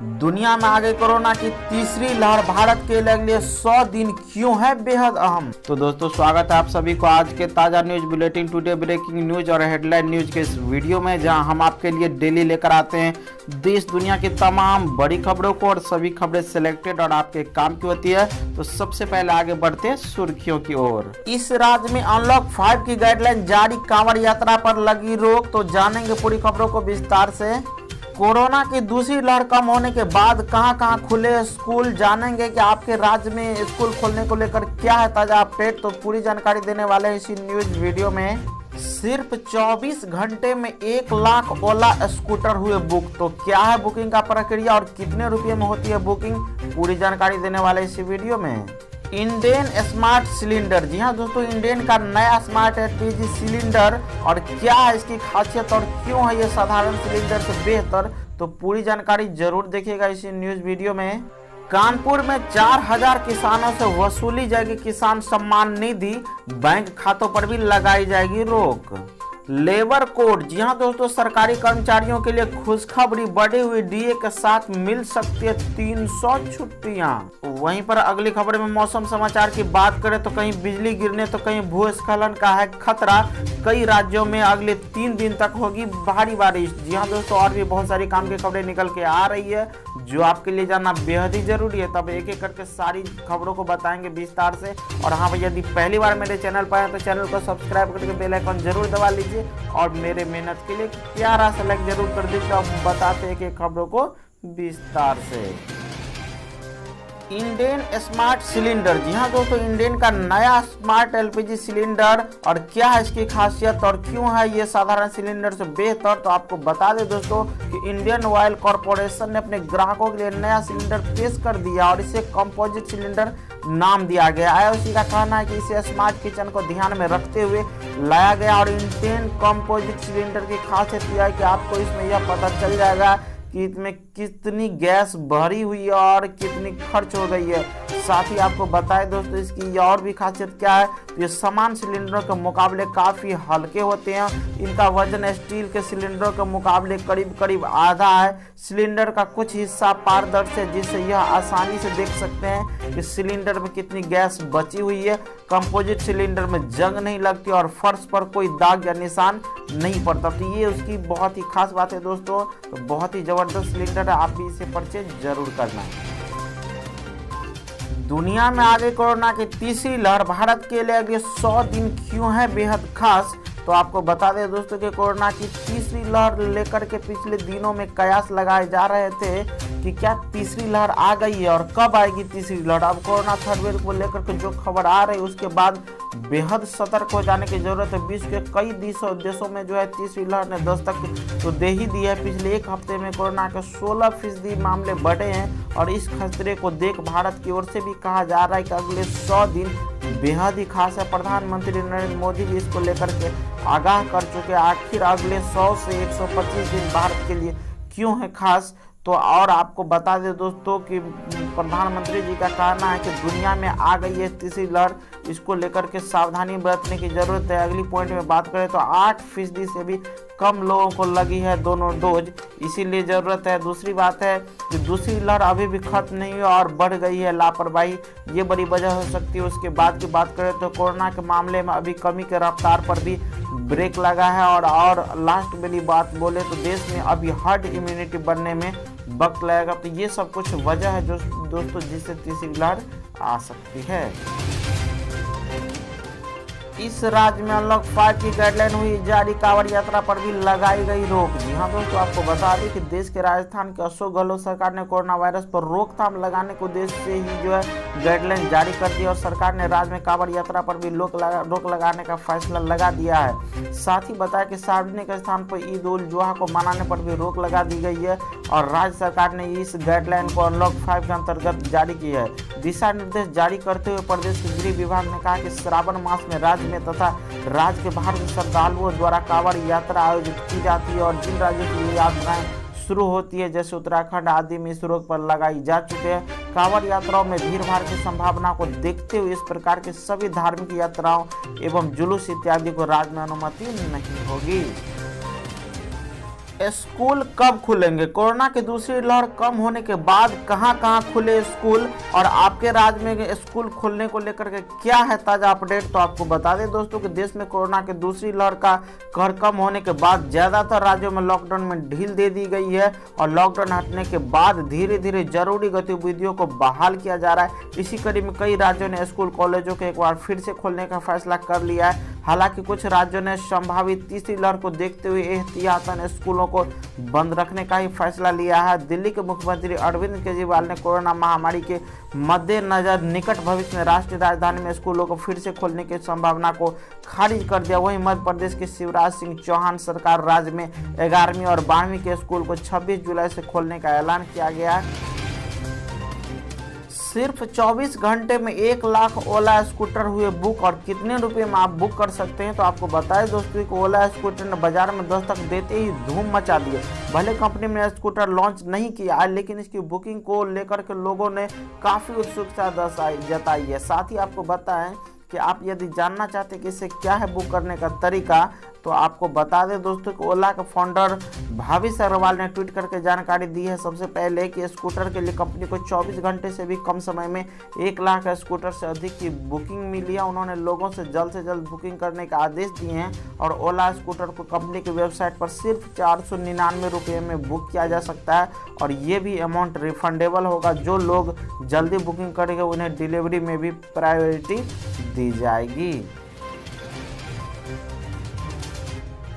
दुनिया में आ गई कोरोना की तीसरी लहर। भारत के लिए 100 दिन क्यों है बेहद अहम। तो दोस्तों स्वागत है आप सभी को आज के ताजा news bulletin today breaking news और हेडलाइन न्यूज के इस वीडियो में, जहां हम आपके लिए डेली लेकर आते हैं देश दुनिया की तमाम बड़ी खबरों को और सभी खबरें सिलेक्टेड और आपके काम की होती है। तो सबसे पहले आगे बढ़ते हैं सुर्खियों की ओर। इस राज्य में अनलॉक 5 की गाइडलाइन जारी, कांवड़ यात्रा पर लगी रोक। तो जानेंगे पूरी खबरों को विस्तार से। कोरोना की दूसरी लहर कम होने के बाद कहां खुले स्कूल, जानेंगे कि आपके राज्य में स्कूल खोलने को लेकर क्या है ताजा अपडेट। तो पूरी जानकारी देने वाले हैं इसी न्यूज वीडियो में। सिर्फ 24 घंटे में 1 लाख ओला स्कूटर हुए बुक। तो क्या है बुकिंग का प्रक्रिया और कितने रुपए में होती है बुकिंग, पूरी जानकारी देने वाले इसी वीडियो में। इंडेन स्मार्ट सिलेंडर, जी हाँ दोस्तों, इंडेन का नया स्मार्ट एलपीजी सिलेंडर और क्या है इसकी खासियत और क्यों है ये साधारण सिलेंडर से बेहतर, तो पूरी जानकारी जरूर देखिएगा इसी न्यूज वीडियो में। कानपुर में 4000 किसानों से वसूली जाएगी किसान सम्मान निधि, बैंक खातों पर भी लगाई जाएगी रोक। लेबर कोड, जी हाँ दोस्तों, सरकारी कर्मचारियों के लिए खुशखबरी, बढ़ी हुई डीए के साथ मिल सकती है 300 छुट्टियां। वहीं पर अगली खबर में मौसम समाचार की बात करें तो कहीं बिजली गिरने तो कहीं भूस्खलन का है खतरा। कई राज्यों में अगले 3 दिन तक होगी भारी बारिश। जी हाँ दोस्तों, और भी बहुत सारी काम की खबरें निकल के आ रही है जो आपके लिए जानना बेहद ही जरूरी है। तब एक एक करके सारी खबरों को बताएंगे विस्तार से। और हाँ भैया, यदि पहली बार मेरे चैनल पर आए तो चैनल को सब्सक्राइब करके बेल आइकन जरूर दबा लीजिए और मेरे मेहनत के लिए प्यारा सा लाइक जरूर कर दीजिए। तो अब बताते हैं एक खबरों को विस्तार से। इंडेन स्मार्ट सिलेंडर, जी हाँ दोस्तों, इंडेन का नया स्मार्ट एलपीजी सिलेंडर और क्या है इसकी खासियत और क्यों है ये साधारण सिलेंडर से बेहतर, तो आपको बता दें दोस्तों कि इंडियन ऑयल कॉर्पोरेशन ने अपने ग्राहकों के लिए नया सिलेंडर पेश कर दिया और इसे कंपोजिट सिलेंडर नाम दिया गया है। उसी का कहना है कि इसे स्मार्ट किचन को ध्यान में रखते हुए लाया गया और इंडेन कंपोजिट सिलेंडर की खासियत यह है कि आपको इसमें यह पता चल जाएगा कि इसमें कितनी गैस भरी हुई है और कितनी खर्च हो गई है। साथ ही आपको बताएं दोस्तों इसकी और भी खासियत क्या है, तो ये सामान्य सिलेंडरों के मुकाबले काफ़ी हल्के होते हैं। इनका वजन स्टील के सिलेंडरों के मुकाबले करीब करीब आधा है। सिलेंडर का कुछ हिस्सा पारदर्शी है जिससे यह आसानी से देख सकते हैं कि सिलेंडर में कितनी गैस बची हुई है। कंपोजिट सिलेंडर में जंग नहीं लगती और फर्श पर कोई दाग या निशान नहीं पड़ता। तो ये उसकी बहुत ही खास बात है दोस्तों। तो बहुत ही जबरदस्त सिलेंडर है, आप भी इसे परचेज जरूर करना। दुनिया में आ गई कोरोना की तीसरी लहर, भारत के लिए अगले 100 दिन क्यों है बेहद खास। तो आपको बता दें दोस्तों कि कोरोना की तीसरी लहर लेकर के पिछले दिनों में कयास लगाए जा रहे थे कि क्या तीसरी लहर आ गई है और कब आएगी तीसरी लहर। अब कोरोना थर्ड वेव को लेकर के जो खबर आ रही है उसके बाद बेहद सतर्क हो जाने की जरूरत है। विश्व के कई देशों में जो है तीसरी लहर ने दस्तक तो दे ही दी है। पिछले एक हफ्ते में कोरोना के 16% मामले बढ़े हैं और इस खतरे को देख भारत की ओर से भी कहा जा रहा है कि अगले 100 दिन बेहद ही खास है। प्रधानमंत्री नरेंद्र मोदी भी इसको लेकर के आगाह कर चुके हैं। आखिर अगले 100 से 125 दिन भारत के लिए क्यों है खास, तो और आपको बता दें दोस्तों कि प्रधानमंत्री जी का कहना है कि दुनिया में आ गई है तीसरी लहर, इसको लेकर के सावधानी बरतने की जरूरत है। अगली पॉइंट में बात करें तो 8% से भी कम लोगों को लगी है दोनों डोज, इसीलिए जरूरत है। दूसरी बात है कि दूसरी लहर अभी भी खत्म नहीं हुई और बढ़ गई है लापरवाही, ये बड़ी वजह हो सकती है। उसके बाद की बात करें तो कोरोना के मामले में अभी कमी के रफ्तार पर भी ब्रेक लगा है और लास्ट वाली बात बोले तो देश में अभी हर्ड इम्यूनिटी बनने में वक्त लगेगा। तो ये सब कुछ वजह है जो दोस्तों जिससे तीसरी लहर आ सकती है। इस राज्य में अनलॉक 5 की गाइडलाइन हुई जारी, कांवड़ यात्रा पर भी लगाई गई रोक। जी हाँ दोस्तों, आपको बता दें कि देश के राजस्थान के अशोक गहलोत सरकार ने कोरोना वायरस पर रोकथाम लगाने के उद्देश्य से ही जो है गाइडलाइन जारी कर दी और सरकार ने राज्य में कांवड़ यात्रा पर भी रोक लगाने का फैसला लगा दिया है। साथ ही बताया कि सार्वजनिक स्थान पर ईद उल जुहा को मनाने पर भी रोक लगा दी गई है और राज्य सरकार ने इस गाइडलाइन को अनलॉक 5 के अंतर्गत जारी की है। दिशा निर्देश जारी करते हुए प्रदेश के गृह विभाग ने कहा कि श्रावण मास में राज्य में तथा राज्य के बाहर के श्रद्धालुओं द्वारा कांवड़ यात्रा आयोजित की जाती है और जिन राज्यों की ये यात्राएं शुरू होती है जैसे उत्तराखंड आदि में इस रोक पर लगाई जा चुके हैं। कांवड़ यात्राओं में भीड़ भाड़ की संभावना को देखते हुए इस प्रकार के सभी धार्मिक यात्राओं एवं जुलूस इत्यादि को राज्य में अनुमति नहीं होगी। स्कूल कब खुलेंगे? कोरोना की दूसरी लहर कम होने के बाद कहां-कहां खुले स्कूल और आपके राज्य में स्कूल खुलने को लेकर के क्या है ताजा अपडेट, तो आपको बता दें दोस्तों कि देश में कोरोना की दूसरी लहर का कहर कम होने के बाद ज्यादातर राज्यों में लॉकडाउन में ढील दे दी गई है और लॉकडाउन हटने के बाद धीरे धीरे जरूरी गतिविधियों को बहाल किया जा रहा है। इसी कड़ी में कई राज्यों ने स्कूल कॉलेजों को एक बार फिर से खोलने का फैसला कर लिया है। हालांकि कुछ राज्यों ने संभावित तीसरी लहर को देखते हुए एहतियातन स्कूलों को बंद रखने का ही फैसला लिया है। दिल्ली के मुख्यमंत्री अरविंद केजरीवाल ने कोरोना महामारी के मद्देनजर निकट भविष्य में राष्ट्रीय राजधानी में स्कूलों को फिर से खोलने की संभावना को खारिज कर दिया। वहीं मध्य प्रदेश के शिवराज सिंह चौहान सरकार राज्य में 11वीं और 12वीं के स्कूल को 26 जुलाई से खोलने का ऐलान किया गया है। सिर्फ 24 घंटे में 1 लाख ओला स्कूटर हुए बुक और कितने रुपए में आप बुक कर सकते हैं, तो आपको बताएं दोस्तों कि ओला स्कूटर ने बाजार में दस्तक देते ही धूम मचा दिए। भले कंपनी ने स्कूटर लॉन्च नहीं किया है, लेकिन इसकी बुकिंग को लेकर के लोगों ने काफ़ी उत्सुकता जताई है। साथ ही आपको बताएं कि आप यदि जानना चाहते हैं कि इससे क्या है बुक करने का तरीका, तो आपको बता दें दोस्तों कि ओला के फाउंडर भाविश अग्रवाल ने ट्वीट करके जानकारी दी है। सबसे पहले कि स्कूटर के लिए कंपनी को 24 घंटे से भी कम समय में 1 लाख स्कूटर से अधिक की बुकिंग मिली है। उन्होंने लोगों से जल्द बुकिंग करने का आदेश दिए हैं और ओला स्कूटर को कंपनी की वेबसाइट पर सिर्फ 499 रुपये में बुक किया जा सकता है और ये भी अमाउंट रिफंडेबल होगा। जो लोग जल्दी बुकिंग करेंगे उन्हें डिलीवरी में भी प्रायोरिटी दी जाएगी।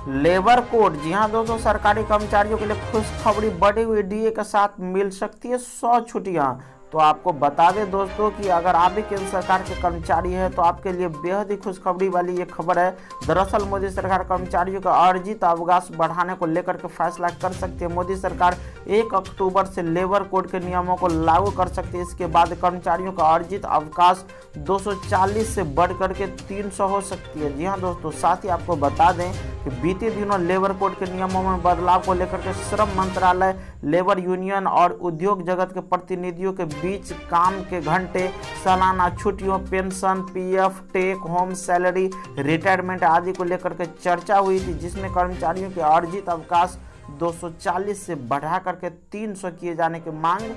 लेबर कोड, जी हां दोस्तों, सरकारी कर्मचारियों के लिए खुशखबरी, बढ़ी हुई डीए के साथ मिल सकती है 100 छुट्टियां। तो आपको बता दें दोस्तों कि अगर आप भी केंद्र सरकार के कर्मचारी हैं तो आपके लिए बेहद ही खुशखबरी वाली ये खबर है। दरअसल मोदी सरकार कर्मचारियों का अर्जित अवकाश बढ़ाने को लेकर के फैसला कर सकती है। मोदी सरकार 1 अक्टूबर से लेबर कोड के नियमों को लागू कर सकती है। इसके बाद कर्मचारियों का अर्जित अवकाश 240 से बढ़ करके 300 हो सकती है। जी हाँ दोस्तों, साथ ही आपको बता दें कि बीते दिनों लेबर कोड के नियमों में बदलाव को लेकर के श्रम मंत्रालय, लेबर यूनियन और उद्योग जगत के प्रतिनिधियों के बीच काम के घंटे, सालाना छुट्टियों, pension, PF, take home salary, retirement आदि को लेकर के चर्चा हुई थी, जिसमें कर्मचारियों के अर्जित अवकाश 240 से बढ़ा करके 300 किए जाने की मांग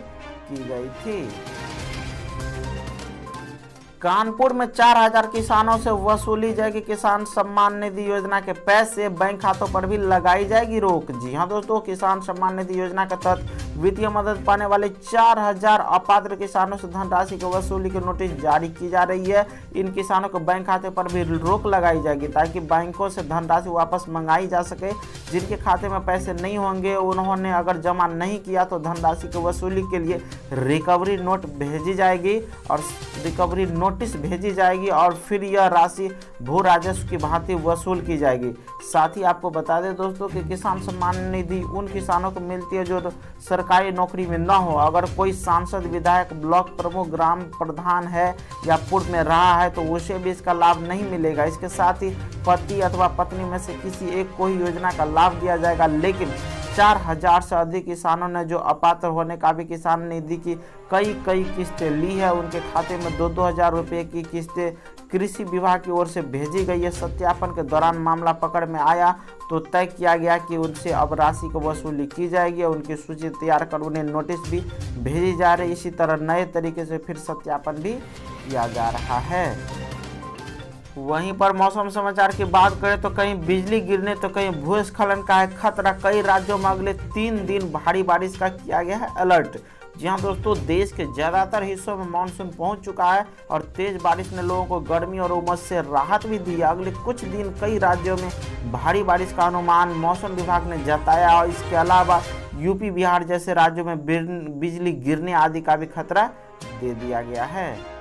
की गई थी। कानपुर में 4000 किसानों से वसूली जाएगी किसान सम्मान निधि योजना के पैसे, बैंक खातों पर भी लगाई जाएगी रोक। जी हां दोस्तों, किसान सम्मान निधि योजना के तहत वित्तीय मदद पाने वाले 4000 अपात्र किसानों से धनराशि की वसूली की नोटिस जारी की जा रही है। इन किसानों के बैंक खाते पर भी रोक लगाई जाएगी ताकि बैंकों से धनराशि वापस मंगाई जा सके। जिनके खाते में पैसे नहीं होंगे, उन्होंने अगर जमा नहीं किया तो धनराशि की वसूली के लिए रिकवरी नोट भेजी जाएगी और रिकवरी नोटिस भेजी जाएगी और फिर यह राशि भू राजस्व की भांति वसूल की जाएगी। साथ ही आपको बता दें दोस्तों कि किसान सम्मान निधि उन किसानों को मिलती है जो सरकारी नौकरी में न हो। अगर कोई सांसद, विधायक, ब्लॉक प्रमुख, ग्राम प्रधान है या पूर्व में रहा है तो उसे भी इसका लाभ नहीं मिलेगा। इसके साथ ही पति अथवा पत्नी में से किसी एक को ही योजना का लाभ दिया जाएगा। लेकिन 4000 से अधिक किसानों ने जो अपात्र होने का भी किसान निधि की कई किस्तें ली है, उनके खाते में 2-2 हज़ार रुपये की किस्तें कृषि विभाग की ओर से भेजी गई है। सत्यापन के दौरान मामला पकड़ में आया तो तय किया गया कि उनसे अब राशि की वसूली की जाएगी और उनकी सूची तैयार कर उन्हें नोटिस भी भेजी जा रही है। इसी तरह नए तरीके से फिर सत्यापन भी किया जा रहा है। वहीं पर मौसम समाचार की बात करें तो कहीं बिजली गिरने तो कहीं भूस्खलन का है खतरा। कई राज्यों में अगले 3 दिन भारी बारिश का किया गया है अलर्ट। जी हाँ दोस्तों, देश के ज़्यादातर हिस्सों में मानसून पहुंच चुका है और तेज बारिश ने लोगों को गर्मी और उमस से राहत भी दी है। अगले कुछ दिन कई राज्यों में भारी बारिश का अनुमान मौसम विभाग ने जताया और इसके अलावा यूपी, बिहार जैसे राज्यों में बिजली गिरने आदि का भी खतरा दे दिया गया है।